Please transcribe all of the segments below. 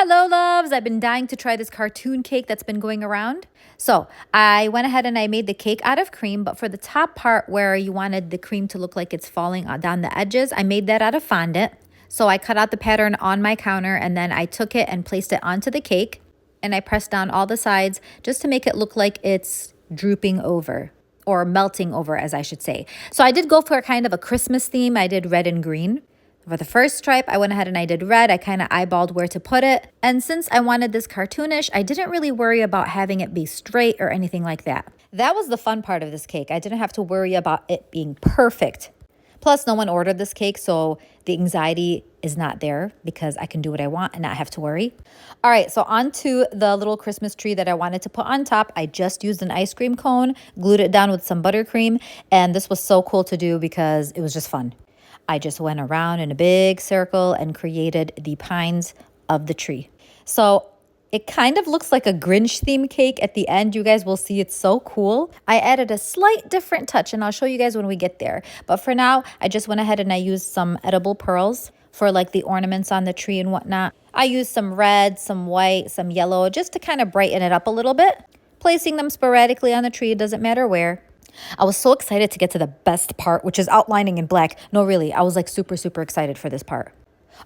Hello, loves. I've been dying to try this cartoon cake that's been going around. So I went ahead and I made the cake out of cream, but for the top part where you wanted the cream to look like it's falling down the edges, I made that out of fondant. So I cut out the pattern on my counter and then I took it and placed it onto the cake and I pressed down all the sides just to make it look like it's drooping over or melting over, as I should say. So I did go for kind of a Christmas theme. I did red and green. For the first stripe, I went ahead and I did red. I kind of eyeballed where to put it. And since I wanted this cartoonish, I didn't really worry about having it be straight or anything like that. That was the fun part of this cake. I didn't have to worry about it being perfect. Plus, no one ordered this cake, so the anxiety is not there because I can do what I want and not have to worry. All right, so onto the little Christmas tree that I wanted to put on top. I just used an ice cream cone, glued it down with some buttercream, and this was so cool to do because it was just fun. I just went around in a big circle and created the pines of the tree. So it kind of looks like a Grinch theme cake at the end. You guys will see it's so cool. I added a slight different touch and I'll show you guys when we get there. But for now, I just went ahead and I used some edible pearls for like the ornaments on the tree and whatnot. I used some red, some white, some yellow, just to kind of brighten it up a little bit. Placing them sporadically on the tree, it doesn't matter where. I was so excited to get to the best part, which is outlining in black. No, really, I was like super excited for this part.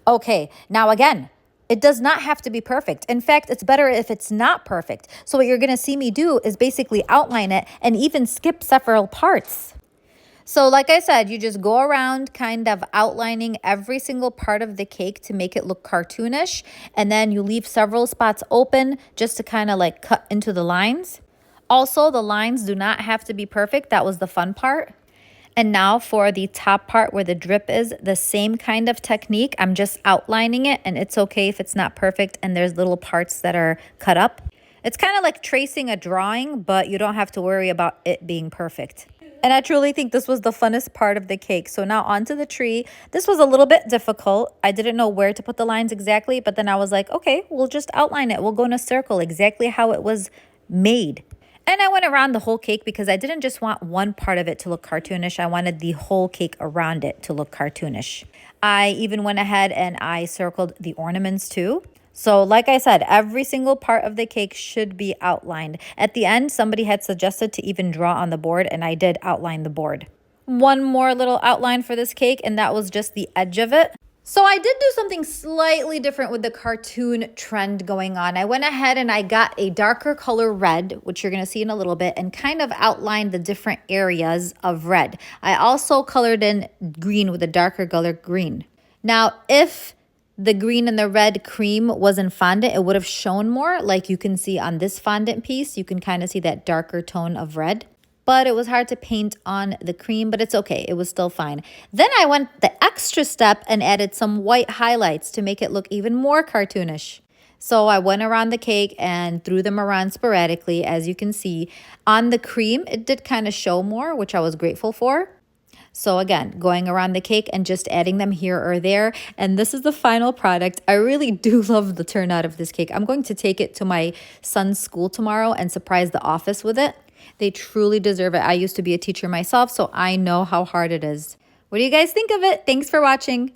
Okay, now again, it does not have to be perfect. In fact, it's better if it's not perfect. So what you're going to see me do is basically outline it and even skip several parts. So like I said, you just go around kind of outlining every single part of the cake to make it look cartoonish. And then you leave several spots open just to kind of like cut into the lines. Also, the lines do not have to be perfect. That was the fun part. And now for the top part where the drip is, the same kind of technique. I'm just outlining it, and it's okay if it's not perfect and there's little parts that are cut up. It's kind of like tracing a drawing, but you don't have to worry about it being perfect. And I truly think this was the funnest part of the cake. So now onto the tree. This was a little bit difficult. I didn't know where to put the lines exactly, but then I was like, okay, we'll just outline it. We'll go in a circle exactly how it was made. And I went around the whole cake because I didn't just want one part of it to look cartoonish. I wanted the whole cake around it to look cartoonish. I even went ahead and I circled the ornaments too. So like I said, every single part of the cake should be outlined. At the end, somebody had suggested to even draw on the board, and I did outline the board. One more little outline for this cake, and that was just the edge of it. So I did do something slightly different with the cartoon trend going on. I went ahead and I got a darker color red, which you're going to see in a little bit, and kind of outlined the different areas of red. I also colored in green with a darker color green. Now, if the green and the red cream was in fondant, it would have shown more. Like you can see on this fondant piece, you can kind of see that darker tone of red. But it was hard to paint on the cream, but it's okay. It was still fine. Then I went the extra step and added some white highlights to make it look even more cartoonish. So I went around the cake and threw them around sporadically. As you can see, on the cream, it did kind of show more, which I was grateful for. So again, going around the cake and just adding them here or there. And this is the final product. I really do love the turnout of this cake. I'm going to take it to my son's school tomorrow and surprise the office with it. They truly deserve it. I used to be a teacher myself, so I know how hard it is. What do you guys think of it? Thanks for watching.